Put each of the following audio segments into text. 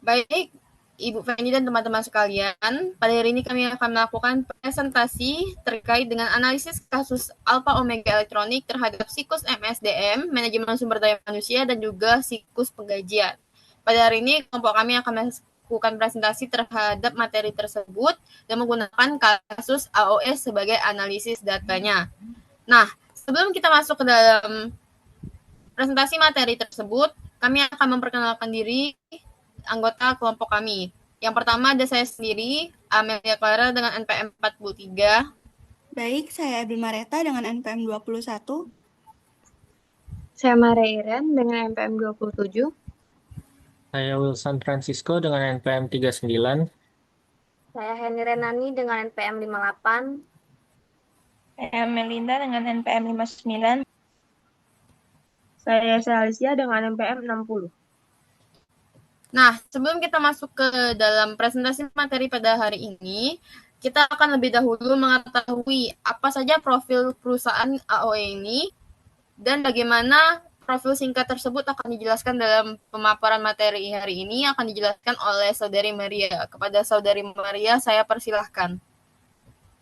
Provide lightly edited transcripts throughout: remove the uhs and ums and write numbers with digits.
Baik, Ibu Feni dan teman-teman sekalian, pada hari ini kami akan melakukan presentasi terkait dengan analisis kasus alfa omega elektronik terhadap siklus MSDM, manajemen sumber daya manusia, dan juga siklus penggajian. Pada hari ini, kelompok kami akan melakukan presentasi terhadap materi tersebut dan menggunakan kasus AOS sebagai analisis datanya. Nah, sebelum kita masuk ke dalam presentasi materi tersebut, kami akan memperkenalkan diri anggota kelompok kami. Yang pertama ada saya sendiri, Amelia Clara dengan NPM 43. Baik, saya Abdul Mareta dengan NPM 21. Saya Maria Iren dengan NPM 27. Saya Wilson Francisco dengan NPM 39. Saya Henny Renani dengan NPM 58. Saya Melinda dengan NPM 59. Saya Alicia dengan NPM 60. Nah, sebelum kita masuk ke dalam presentasi materi pada hari ini, kita akan lebih dahulu mengetahui apa saja profil perusahaan AOE ini dan bagaimana profil singkat tersebut akan dijelaskan dalam pemaparan materi hari ini akan dijelaskan oleh Saudari Maria. Kepada Saudari Maria, saya persilahkan.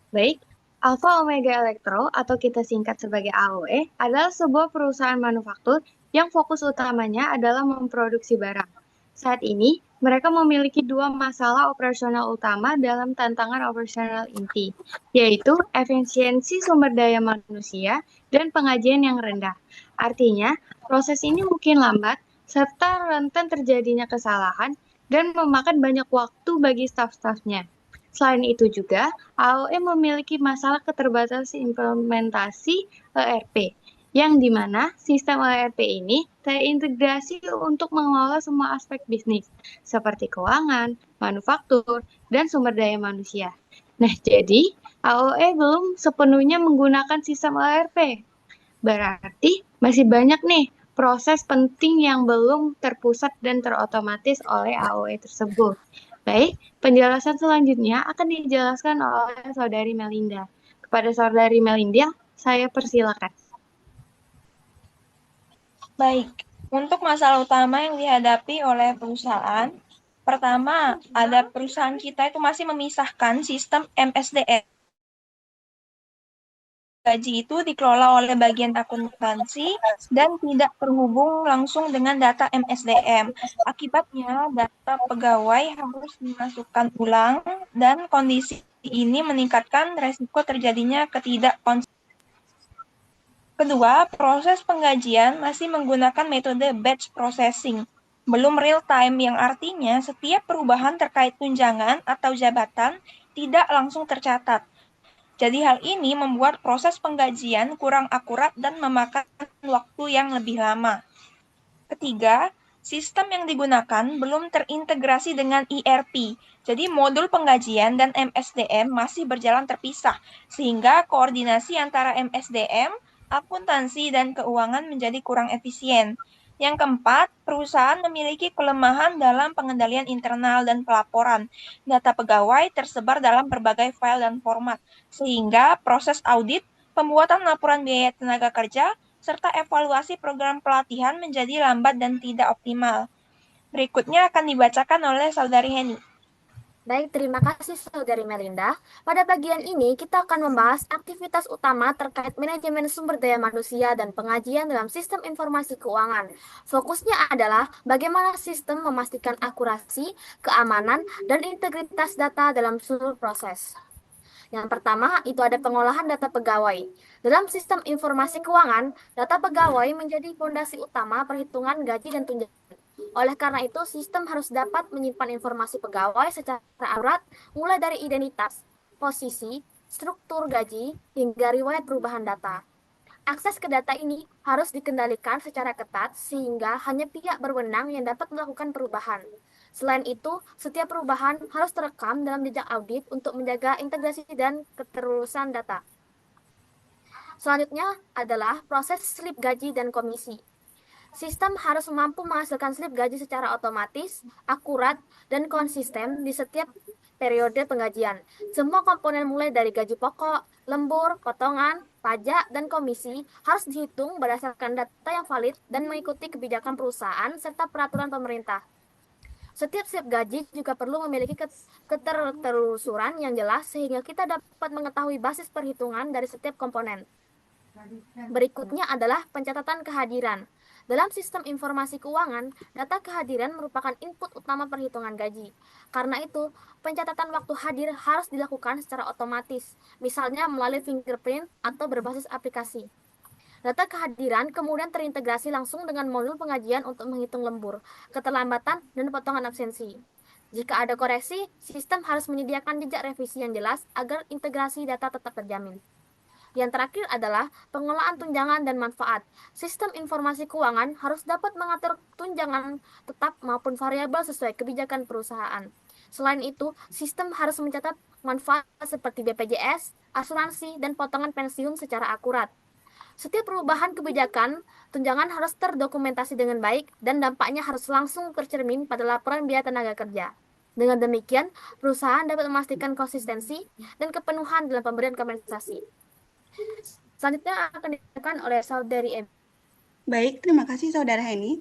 Baik, Alpha Omega Electro atau kita singkat sebagai AOE adalah sebuah perusahaan manufaktur yang fokus utamanya adalah memproduksi barang. Saat ini, mereka memiliki dua masalah operasional utama dalam tantangan operasional inti, yaitu efisiensi sumber daya manusia dan pengajian yang rendah. Artinya, proses ini mungkin lambat, serta rentan terjadinya kesalahan dan memakan banyak waktu bagi staf-stafnya. Selain itu juga, AOE memiliki masalah keterbatasan implementasi ERP, yang dimana sistem ERP ini terintegrasi untuk mengelola semua aspek bisnis, seperti keuangan, manufaktur, dan sumber daya manusia. Nah, jadi AOE belum sepenuhnya menggunakan sistem ERP. Berarti masih banyak nih proses penting yang belum terpusat dan terotomatis oleh AOE tersebut. Baik, penjelasan selanjutnya akan dijelaskan oleh Saudari Melinda. Kepada Saudari Melinda, saya persilakan. Baik, untuk masalah utama yang dihadapi oleh perusahaan, pertama, ada perusahaan kita itu masih memisahkan sistem MSDM. Gaji itu dikelola oleh bagian akuntansi dan tidak terhubung langsung dengan data MSDM. Akibatnya, data pegawai harus dimasukkan ulang dan kondisi ini meningkatkan resiko terjadinya ketidakkonsistenan. Kedua, proses penggajian masih menggunakan metode batch processing, belum real time, yang artinya setiap perubahan terkait tunjangan atau jabatan tidak langsung tercatat. Jadi hal ini membuat proses penggajian kurang akurat dan memakan waktu yang lebih lama. Ketiga, sistem yang digunakan belum terintegrasi dengan ERP. Jadi modul penggajian dan MSDM masih berjalan terpisah, sehingga koordinasi antara MSDM, akuntansi, dan keuangan menjadi kurang efisien. Yang keempat, perusahaan memiliki kelemahan dalam pengendalian internal dan pelaporan. Data pegawai tersebar dalam berbagai file dan format, sehingga proses audit, pembuatan laporan biaya tenaga kerja, serta evaluasi program pelatihan menjadi lambat dan tidak optimal. Berikutnya akan dibacakan oleh Saudari Heni. Baik, terima kasih Saudari Melinda. Pada bagian ini, kita akan membahas aktivitas utama terkait manajemen sumber daya manusia dan pengajian dalam sistem informasi keuangan. Fokusnya adalah bagaimana sistem memastikan akurasi, keamanan, dan integritas data dalam seluruh proses. Yang pertama, itu ada pengolahan data pegawai. Dalam sistem informasi keuangan, data pegawai menjadi fondasi utama perhitungan gaji dan tunjangan. Oleh karena itu, sistem harus dapat menyimpan informasi pegawai secara akurat, mulai dari identitas, posisi, struktur gaji, hingga riwayat perubahan data. Akses ke data ini harus dikendalikan secara ketat sehingga hanya pihak berwenang yang dapat melakukan perubahan. Selain itu, setiap perubahan harus terekam dalam jejak audit untuk menjaga integrasi dan keterlulusan data. Selanjutnya adalah proses slip gaji dan komisi. Sistem harus mampu menghasilkan slip gaji secara otomatis, akurat, dan konsisten di setiap periode penggajian. Semua komponen mulai dari gaji pokok, lembur, potongan, pajak, dan komisi harus dihitung berdasarkan data yang valid dan mengikuti kebijakan perusahaan serta peraturan pemerintah. Setiap step gaji juga perlu memiliki ketertelusuran yang jelas sehingga kita dapat mengetahui basis perhitungan dari setiap komponen. Berikutnya adalah pencatatan kehadiran. Dalam sistem informasi keuangan, data kehadiran merupakan input utama perhitungan gaji. Karena itu, pencatatan waktu hadir harus dilakukan secara otomatis, misalnya melalui fingerprint atau berbasis aplikasi. Data kehadiran kemudian terintegrasi langsung dengan modul pengajian untuk menghitung lembur, keterlambatan, dan potongan absensi. Jika ada koreksi, sistem harus menyediakan jejak revisi yang jelas agar integrasi data tetap terjamin. Yang terakhir adalah pengelolaan tunjangan dan manfaat. Sistem informasi keuangan harus dapat mengatur tunjangan tetap maupun variabel sesuai kebijakan perusahaan. Selain itu, sistem harus mencatat manfaat seperti BPJS, asuransi, dan potongan pensiun secara akurat. Setiap perubahan kebijakan, tunjangan harus terdokumentasi dengan baik dan dampaknya harus langsung tercermin pada laporan biaya tenaga kerja. Dengan demikian, perusahaan dapat memastikan konsistensi dan kepenuhan dalam pemberian kompensasi. Selanjutnya akan dilakukan oleh Saudari Em. Baik, terima kasih Saudara Heni.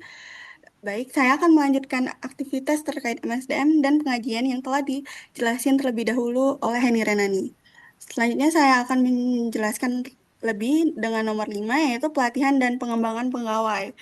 Baik, saya akan melanjutkan aktivitas terkait MSDM dan pengajian yang telah dijelaskan terlebih dahulu oleh Heni Renani. Selanjutnya saya akan menjelaskan lebih dengan nomor 5, yaitu pelatihan dan pengembangan pegawai.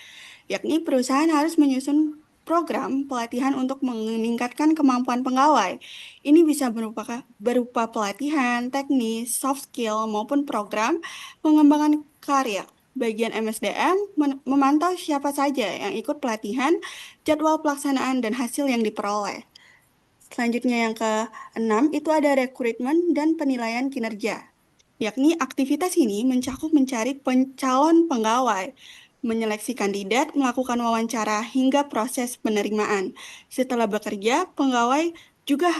Yakni perusahaan harus menyusun program pelatihan untuk meningkatkan kemampuan pegawai. Ini bisa berupa pelatihan, teknis, soft skill, maupun program pengembangan karir. Bagian MSDM memantau siapa saja yang ikut pelatihan, jadwal pelaksanaan, dan hasil yang diperoleh. Selanjutnya yang ke-6 itu ada rekrutmen dan penilaian kinerja. Yakni aktivitas ini mencakup mencari calon pegawai, menyeleksi kandidat, melakukan wawancara, hingga proses penerimaan. Setelah bekerja, pegawai juga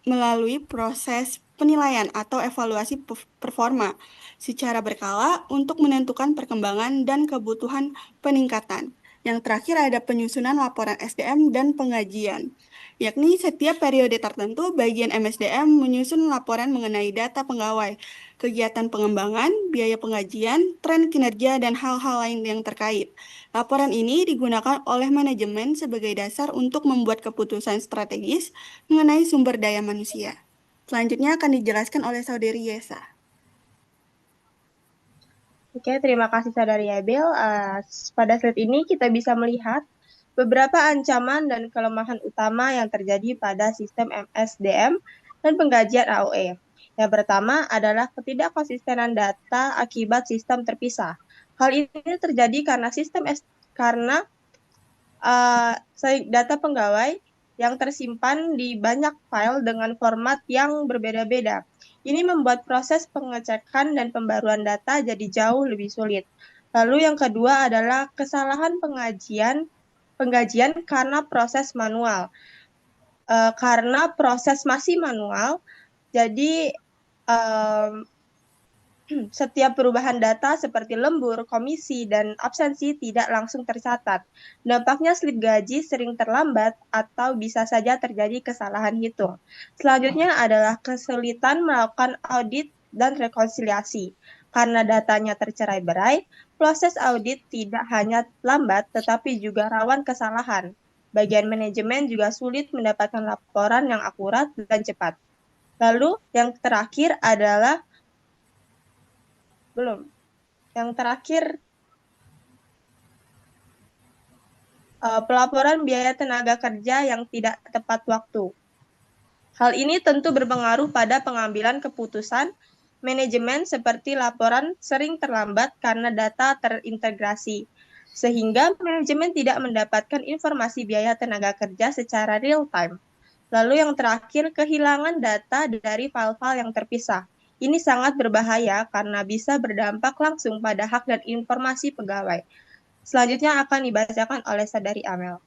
melalui proses penilaian atau evaluasi performa secara berkala untuk menentukan perkembangan dan kebutuhan peningkatan. Yang terakhir ada penyusunan laporan SDM dan pengajian, yakni setiap periode tertentu bagian MSDM menyusun laporan mengenai data pegawai, kegiatan pengembangan, biaya pengajian, tren kinerja, dan hal-hal lain yang terkait. Laporan ini digunakan oleh manajemen sebagai dasar untuk membuat keputusan strategis mengenai sumber daya manusia. Selanjutnya akan dijelaskan oleh Saudari Yesa. Oke, terima kasih Saudari Abel. Pada slide ini kita bisa melihat beberapa ancaman dan kelemahan utama yang terjadi pada sistem MSDM dan penggajian AOE. Yang pertama adalah ketidakkonsistenan data akibat sistem terpisah. Hal ini terjadi karena data pegawai yang tersimpan di banyak file dengan format yang berbeda-beda. Ini membuat proses pengecekan dan pembaruan data jadi jauh lebih sulit. Lalu yang kedua adalah kesalahan penggajian karena proses manual. Karena proses masih manual, jadi setiap perubahan data seperti lembur, komisi, dan absensi tidak langsung tercatat. Dampaknya slip gaji sering terlambat atau bisa saja terjadi kesalahan hitung. Selanjutnya adalah kesulitan melakukan audit dan rekonsiliasi. Karena datanya tercerai-berai, proses audit tidak hanya lambat tetapi juga rawan kesalahan. Bagian manajemen juga sulit mendapatkan laporan yang akurat dan cepat. Lalu yang terakhir adalah pelaporan biaya tenaga kerja yang tidak tepat waktu. Hal ini tentu berpengaruh pada pengambilan keputusan manajemen seperti laporan sering terlambat karena data terintegrasi, sehingga manajemen tidak mendapatkan informasi biaya tenaga kerja secara real time. Lalu yang terakhir, kehilangan data dari file-file yang terpisah. Ini sangat berbahaya karena bisa berdampak langsung pada hak dan informasi pegawai. Selanjutnya akan dibacakan oleh Saudari Amel.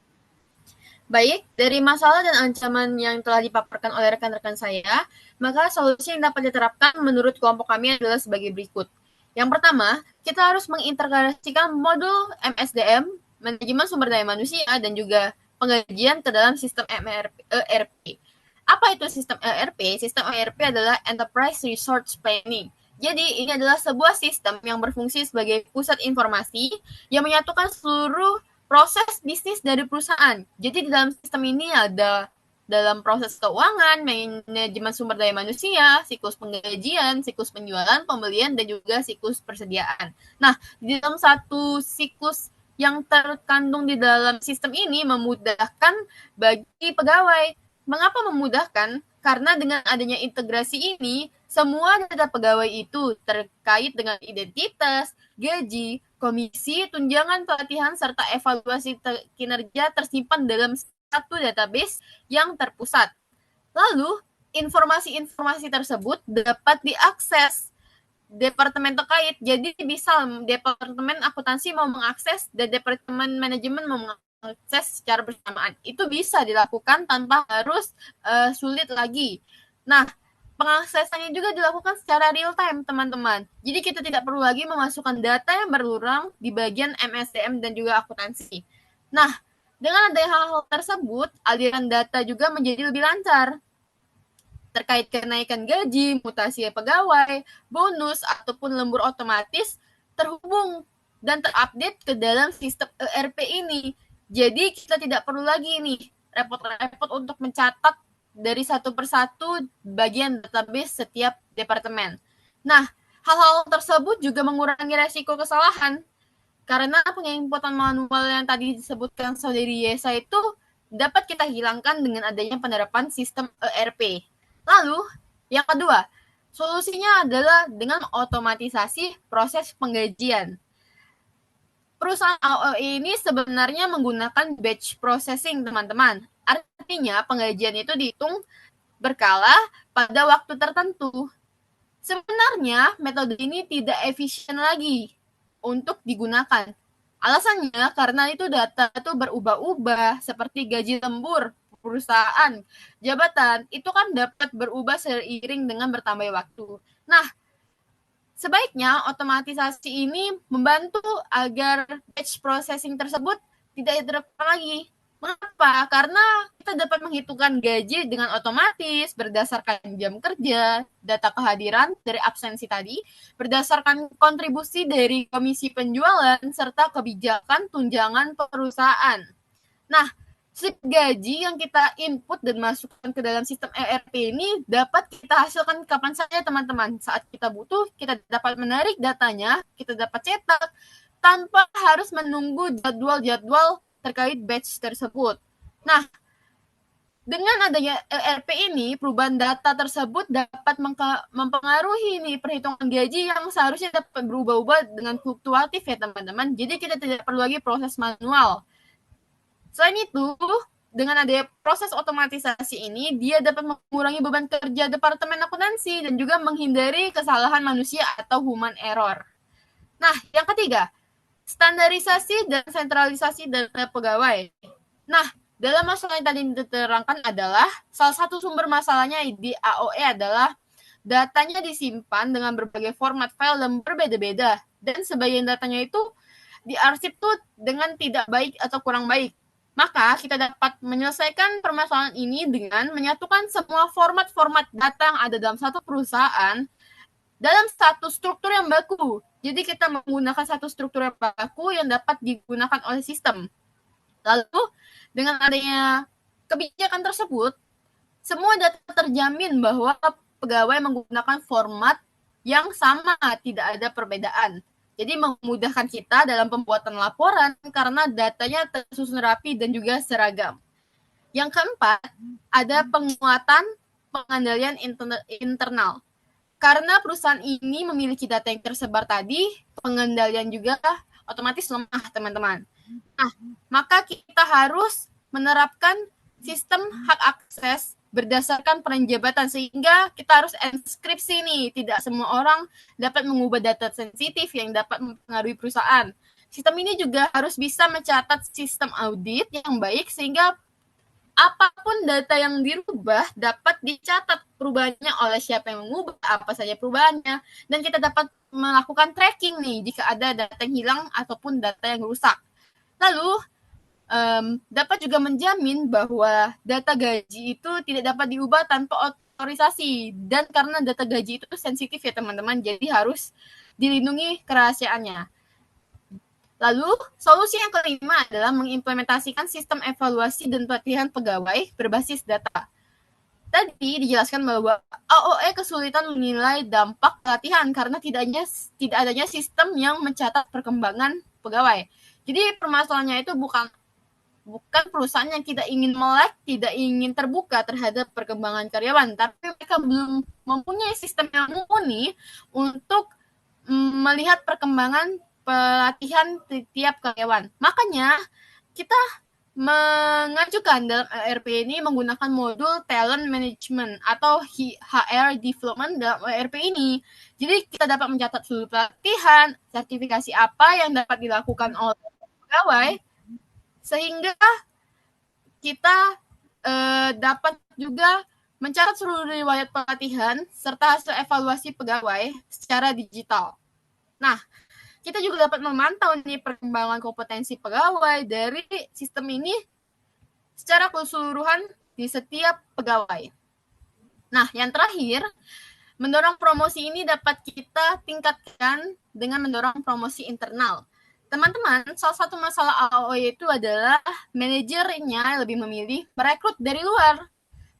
Baik, dari masalah dan ancaman yang telah dipaparkan oleh rekan-rekan saya, maka solusi yang dapat diterapkan menurut kelompok kami adalah sebagai berikut. Yang pertama, kita harus mengintegrasikan modul MSDM, manajemen sumber daya manusia, dan juga penggajian ke dalam sistem ERP. Apa itu sistem ERP? Sistem ERP adalah Enterprise Resource Planning. Jadi, ini adalah sebuah sistem yang berfungsi sebagai pusat informasi yang menyatukan seluruh proses bisnis dari perusahaan. Jadi di dalam sistem ini ada dalam proses keuangan, manajemen sumber daya manusia, siklus penggajian, siklus penjualan, pembelian, dan juga siklus persediaan. Nah, di dalam satu siklus yang terkandung di dalam sistem ini memudahkan bagi pegawai. Mengapa memudahkan? Karena dengan adanya integrasi ini, semua data pegawai itu terkait dengan identitas, gaji, komisi, tunjangan pelatihan, serta evaluasi kinerja tersimpan dalam satu database yang terpusat. Lalu, informasi-informasi tersebut dapat diakses departemen terkait. Jadi, misal departemen akuntansi mau mengakses dan departemen manajemen mau mengakses secara bersamaan. Itu bisa dilakukan tanpa harus sulit lagi. Nah, pengaksesannya juga dilakukan secara real time, teman-teman. Jadi kita tidak perlu lagi memasukkan data yang berulang di bagian MSDM dan juga akuntansi. Nah, dengan adanya hal-hal tersebut, aliran data juga menjadi lebih lancar. Terkait kenaikan gaji, mutasi pegawai, bonus, ataupun lembur otomatis terhubung dan terupdate ke dalam sistem ERP ini. Jadi kita tidak perlu lagi nih repot-repot untuk mencatat dari satu persatu bagian database setiap departemen. Nah, hal-hal tersebut juga mengurangi resiko kesalahan. Karena penginputan manual yang tadi disebutkan Saudari Yesa itu dapat kita hilangkan dengan adanya penerapan sistem ERP. Lalu, yang kedua, solusinya adalah dengan otomatisasi proses penggajian. Perusahaan AOE ini sebenarnya menggunakan batch processing, teman-teman. Artinya, penggajian itu dihitung berkala pada waktu tertentu. Sebenarnya, metode ini tidak efisien lagi untuk digunakan. Alasannya karena itu data itu berubah-ubah seperti gaji lembur, perusahaan, jabatan, itu kan dapat berubah seiring dengan bertambah waktu. Nah, sebaiknya otomatisasi ini membantu agar batch processing tersebut tidak diterapkan lagi. Mengapa? Karena kita dapat menghitungkan gaji dengan otomatis berdasarkan jam kerja, data kehadiran dari absensi tadi, berdasarkan kontribusi dari komisi penjualan, serta kebijakan tunjangan perusahaan. Nah, slip gaji yang kita input dan masukkan ke dalam sistem ERP ini dapat kita hasilkan kapan saja, teman-teman. Saat kita butuh, kita dapat menarik datanya, kita dapat cetak, tanpa harus menunggu jadwal-jadwal terkait batch tersebut. Nah, dengan adanya ERP ini, perubahan data tersebut dapat mempengaruhi nih perhitungan gaji yang seharusnya dapat berubah-ubah dengan fluktuatif ya, teman-teman. Jadi kita tidak perlu lagi proses manual. Selain itu, dengan adanya proses otomatisasi ini, dia dapat mengurangi beban kerja departemen akuntansi dan juga menghindari kesalahan manusia atau human error. Nah, yang ketiga, standarisasi dan sentralisasi data pegawai. Nah, dalam masalah yang tadi diterangkan adalah salah satu sumber masalahnya di AOE adalah datanya disimpan dengan berbagai format file yang berbeda-beda dan sebagian datanya itu diarsip tuh dengan tidak baik atau kurang baik. Maka kita dapat menyelesaikan permasalahan ini dengan menyatukan semua format-format data yang ada dalam satu perusahaan dalam satu struktur yang baku. Jadi kita menggunakan satu struktur yang baku yang dapat digunakan oleh sistem. Lalu dengan adanya kebijakan tersebut, semua data terjamin bahwa pegawai menggunakan format yang sama, tidak ada perbedaan. Jadi memudahkan kita dalam pembuatan laporan karena datanya tersusun rapi dan juga seragam. Yang keempat, ada penguatan pengendalian internal. Karena perusahaan ini memiliki data yang tersebar tadi, pengendalian juga otomatis lemah, teman-teman. Nah, maka kita harus menerapkan sistem hak akses berdasarkan peran jabatan, sehingga kita harus enskripsi nih. Tidak semua orang dapat mengubah data sensitif yang dapat mempengaruhi perusahaan. Sistem ini juga harus bisa mencatat sistem audit yang baik, sehingga apapun data yang dirubah dapat dicatat perubahannya oleh siapa yang mengubah, apa saja perubahannya, dan kita dapat melakukan tracking nih jika ada data yang hilang ataupun data yang rusak. Lalu, dapat juga menjamin bahwa data gaji itu tidak dapat diubah tanpa otorisasi, dan karena data gaji itu sensitif ya teman-teman, jadi harus dilindungi kerahasiaannya. Lalu, solusi yang kelima adalah mengimplementasikan sistem evaluasi dan pelatihan pegawai berbasis data. Tadi dijelaskan bahwa AOE kesulitan menilai dampak pelatihan karena tidak adanya sistem yang mencatat perkembangan pegawai. Jadi permasalahannya itu bukan perusahaan yang tidak ingin melek, tidak ingin terbuka terhadap perkembangan karyawan, tapi mereka belum mempunyai sistem yang mumpuni untuk melihat perkembangan pelatihan tiap karyawan. Makanya kita mengajukan dalam ERP ini menggunakan modul talent management atau HR development dalam ERP ini. Jadi kita dapat mencatat seluruh pelatihan, sertifikasi apa yang dapat dilakukan oleh pegawai, sehingga kita dapat juga mencatat seluruh riwayat pelatihan serta hasil evaluasi pegawai secara digital. Nah, kita juga dapat memantau nih perkembangan kompetensi pegawai dari sistem ini secara keseluruhan di setiap pegawai. Nah, yang terakhir, mendorong promosi ini dapat kita tingkatkan dengan mendorong promosi internal. Teman-teman, salah satu masalah AOE itu adalah manajernya lebih memilih merekrut dari luar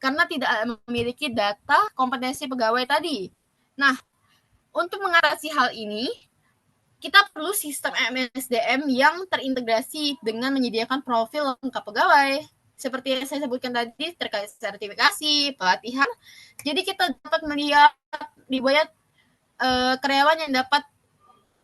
karena tidak memiliki data kompetensi pegawai tadi. Nah, untuk mengatasi hal ini, kita perlu sistem MSDM yang terintegrasi dengan menyediakan profil lengkap pegawai. Seperti yang saya sebutkan tadi terkait sertifikasi, pelatihan. Jadi kita dapat melihat riwayat karyawan yang dapat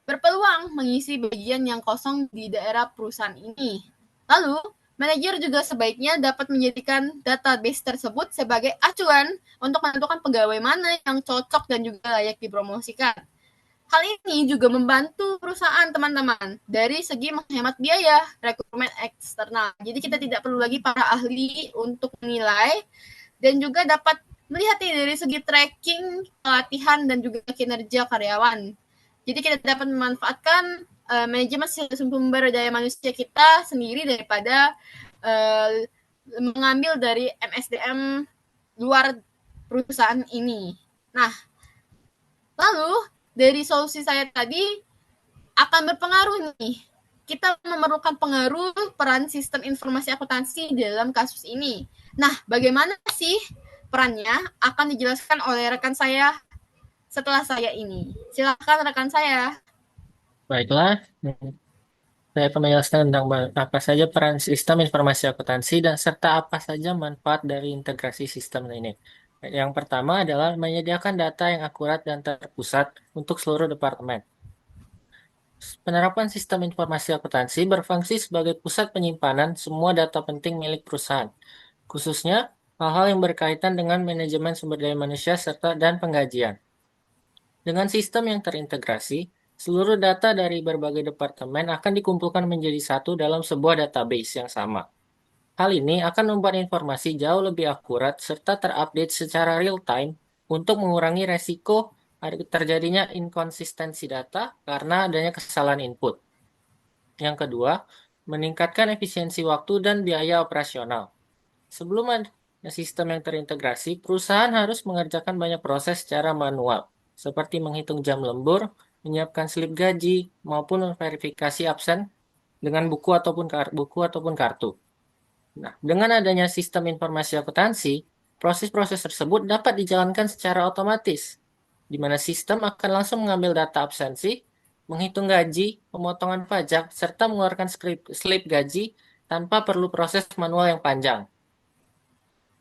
berpeluang mengisi bagian yang kosong di daerah perusahaan ini. Lalu, manajer juga sebaiknya dapat menjadikan database tersebut sebagai acuan untuk menentukan pegawai mana yang cocok dan juga layak dipromosikan. Hal ini juga membantu perusahaan, teman-teman, dari segi menghemat biaya rekrutmen eksternal. Jadi kita tidak perlu lagi para ahli untuk menilai dan juga dapat melihat dari segi tracking, pelatihan, dan juga kinerja karyawan. Jadi kita dapat memanfaatkan manajemen sumber daya manusia kita sendiri daripada mengambil dari MSDM luar perusahaan ini. Nah, lalu dari solusi saya tadi akan berpengaruh nih. Kita memerlukan pengaruh peran sistem informasi akuntansi dalam kasus ini. Nah, bagaimana sih perannya akan dijelaskan oleh rekan saya setelah saya ini. Silakan rekan saya. Baiklah, saya akan menjelaskan tentang apa saja peran sistem informasi akuntansi dan serta apa saja manfaat dari integrasi sistem ini. Yang pertama adalah menyediakan data yang akurat dan terpusat untuk seluruh departemen. Penerapan sistem informasi akuntansi berfungsi sebagai pusat penyimpanan semua data penting milik perusahaan, khususnya hal-hal yang berkaitan dengan manajemen sumber daya manusia serta dan penggajian. Dengan sistem yang terintegrasi, seluruh data dari berbagai departemen akan dikumpulkan menjadi satu dalam sebuah database yang sama. Hal ini akan membuat informasi jauh lebih akurat serta terupdate secara real-time untuk mengurangi resiko terjadinya inkonsistensi data karena adanya kesalahan input. Yang kedua, meningkatkan efisiensi waktu dan biaya operasional. Sebelum ada sistem yang terintegrasi, perusahaan harus mengerjakan banyak proses secara manual, seperti menghitung jam lembur, menyiapkan slip gaji, maupun verifikasi absen dengan buku ataupun kartu. Nah, dengan adanya sistem informasi akuntansi, proses-proses tersebut dapat dijalankan secara otomatis, di mana sistem akan langsung mengambil data absensi, menghitung gaji, pemotongan pajak, serta mengeluarkan slip gaji tanpa perlu proses manual yang panjang.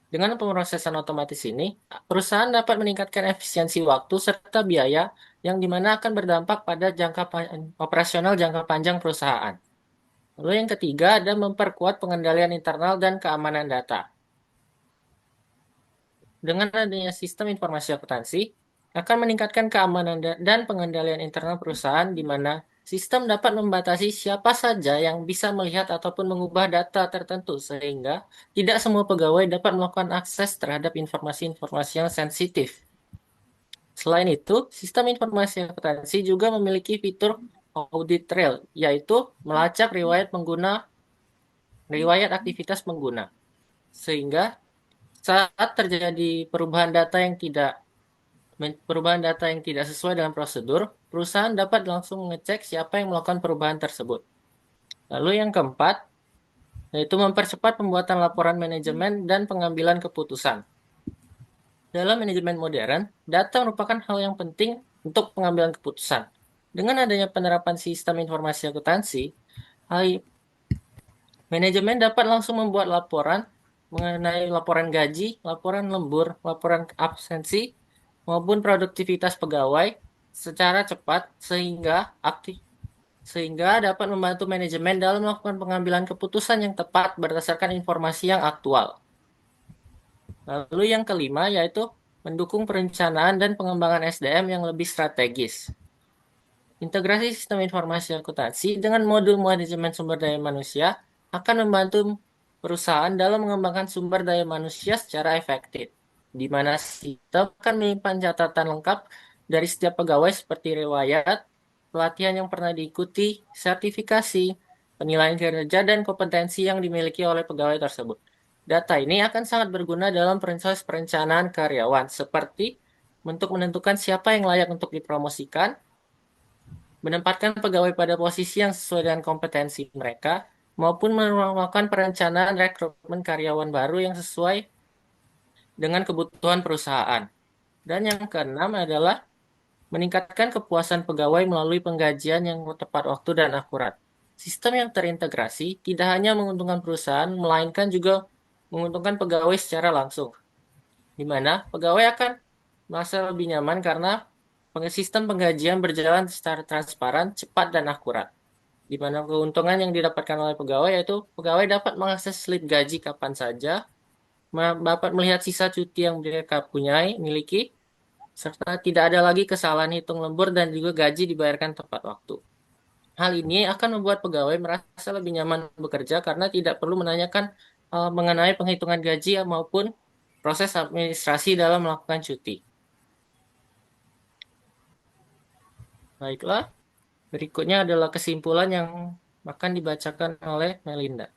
Dengan pemrosesan otomatis ini, perusahaan dapat meningkatkan efisiensi waktu serta biaya yang dimana akan berdampak pada operasional jangka panjang perusahaan. Lalu yang ketiga ada memperkuat pengendalian internal dan keamanan data. Dengan adanya sistem informasi akuntansi, akan meningkatkan keamanan dan pengendalian internal perusahaan di mana sistem dapat membatasi siapa saja yang bisa melihat ataupun mengubah data tertentu sehingga tidak semua pegawai dapat melakukan akses terhadap informasi-informasi yang sensitif. Selain itu, sistem informasi akuntansi juga memiliki fitur audit trail, yaitu melacak riwayat aktivitas pengguna. Sehingga saat terjadi perubahan data yang tidak sesuai dengan prosedur, perusahaan dapat langsung mengecek siapa yang melakukan perubahan tersebut. Lalu yang keempat, yaitu mempercepat pembuatan laporan manajemen dan pengambilan keputusan. Dalam manajemen modern, data merupakan hal yang penting untuk pengambilan keputusan. Dengan adanya penerapan sistem informasi akuntansi, manajemen dapat langsung membuat laporan mengenai laporan gaji, laporan lembur, laporan absensi, maupun produktivitas pegawai secara cepat sehingga dapat membantu manajemen dalam melakukan pengambilan keputusan yang tepat berdasarkan informasi yang aktual. Lalu yang kelima yaitu mendukung perencanaan dan pengembangan SDM yang lebih strategis. Integrasi sistem informasi akuntansi dengan modul manajemen sumber daya manusia akan membantu perusahaan dalam mengembangkan sumber daya manusia secara efektif, di mana sistem akan menyimpan catatan lengkap dari setiap pegawai seperti riwayat, pelatihan yang pernah diikuti, sertifikasi, penilaian kinerja, dan kompetensi yang dimiliki oleh pegawai tersebut. Data ini akan sangat berguna dalam proses perencanaan karyawan, seperti untuk menentukan siapa yang layak untuk dipromosikan, menempatkan pegawai pada posisi yang sesuai dengan kompetensi mereka, maupun melakukan perencanaan rekrutmen karyawan baru yang sesuai dengan kebutuhan perusahaan. Dan yang keenam adalah meningkatkan kepuasan pegawai melalui penggajian yang tepat waktu dan akurat. Sistem yang terintegrasi tidak hanya menguntungkan perusahaan, melainkan juga menguntungkan pegawai secara langsung, di mana pegawai akan merasa lebih nyaman karena sistem penggajian berjalan secara transparan, cepat, dan akurat. Di mana keuntungan yang didapatkan oleh pegawai yaitu pegawai dapat mengakses slip gaji kapan saja, dapat melihat sisa cuti yang mereka miliki, serta tidak ada lagi kesalahan hitung lembur dan juga gaji dibayarkan tepat waktu. Hal ini akan membuat pegawai merasa lebih nyaman bekerja karena tidak perlu menanyakan mengenai penghitungan gaji maupun proses administrasi dalam melakukan cuti. Baiklah, berikutnya adalah kesimpulan yang akan dibacakan oleh Melinda.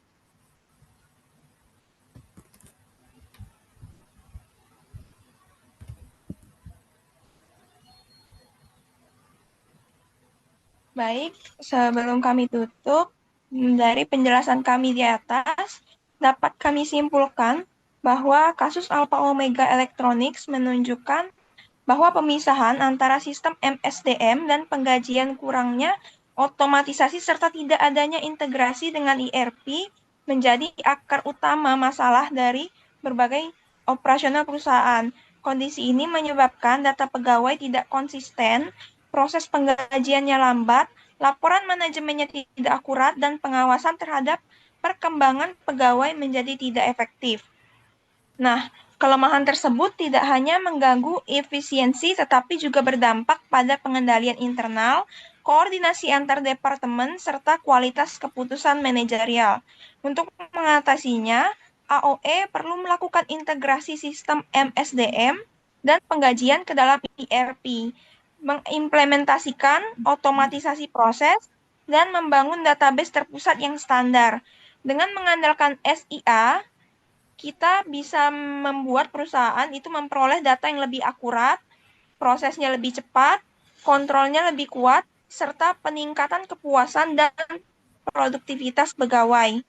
Baik, sebelum kami tutup, dari penjelasan kami di atas, dapat kami simpulkan bahwa kasus Alpha Omega Electronics menunjukkan bahwa pemisahan antara sistem MSDM dan penggajian kurangnya otomatisasi serta tidak adanya integrasi dengan ERP menjadi akar utama masalah dari berbagai operasional perusahaan. Kondisi ini menyebabkan data pegawai tidak konsisten, proses penggajiannya lambat, laporan manajemennya tidak akurat, dan pengawasan terhadap perkembangan pegawai menjadi tidak efektif. Nah, kelemahan tersebut tidak hanya mengganggu efisiensi tetapi juga berdampak pada pengendalian internal, koordinasi antar departemen, serta kualitas keputusan manajerial. Untuk mengatasinya, AOE perlu melakukan integrasi sistem MSDM dan penggajian ke dalam ERP, mengimplementasikan otomatisasi proses, dan membangun database terpusat yang standar. Dengan mengandalkan SIA, kita bisa membuat perusahaan itu memperoleh data yang lebih akurat, prosesnya lebih cepat, kontrolnya lebih kuat, serta peningkatan kepuasan dan produktivitas pegawai.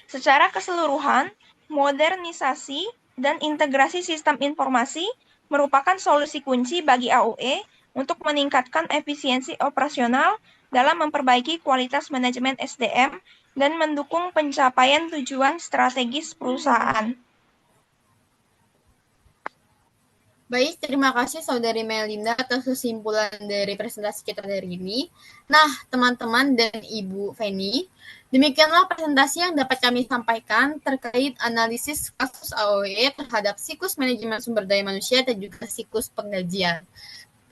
Secara keseluruhan, modernisasi dan integrasi sistem informasi merupakan solusi kunci bagi AOE untuk meningkatkan efisiensi operasional dalam memperbaiki kualitas manajemen SDM dan mendukung pencapaian tujuan strategis perusahaan. Baik, terima kasih Saudari Melinda atas kesimpulan dari presentasi kita hari ini. Nah, teman-teman dan Ibu Feni, demikianlah presentasi yang dapat kami sampaikan terkait analisis kasus AOE terhadap siklus manajemen sumber daya manusia dan juga siklus penggajian.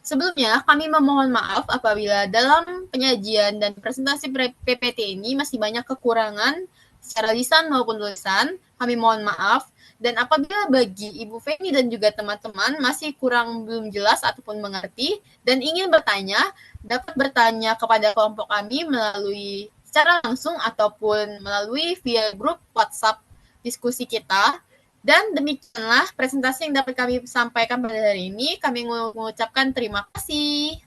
Sebelumnya, kami memohon maaf apabila dalam penyajian dan presentasi PPT ini masih banyak kekurangan secara lisan maupun tulisan. Kami mohon maaf. Dan apabila bagi Ibu Feni dan juga teman-teman masih belum jelas ataupun mengerti dan ingin bertanya, dapat bertanya kepada kelompok kami melalui secara langsung ataupun melalui via grup WhatsApp diskusi kita. Dan demikianlah presentasi yang dapat kami sampaikan pada hari ini. Kami mengucapkan terima kasih.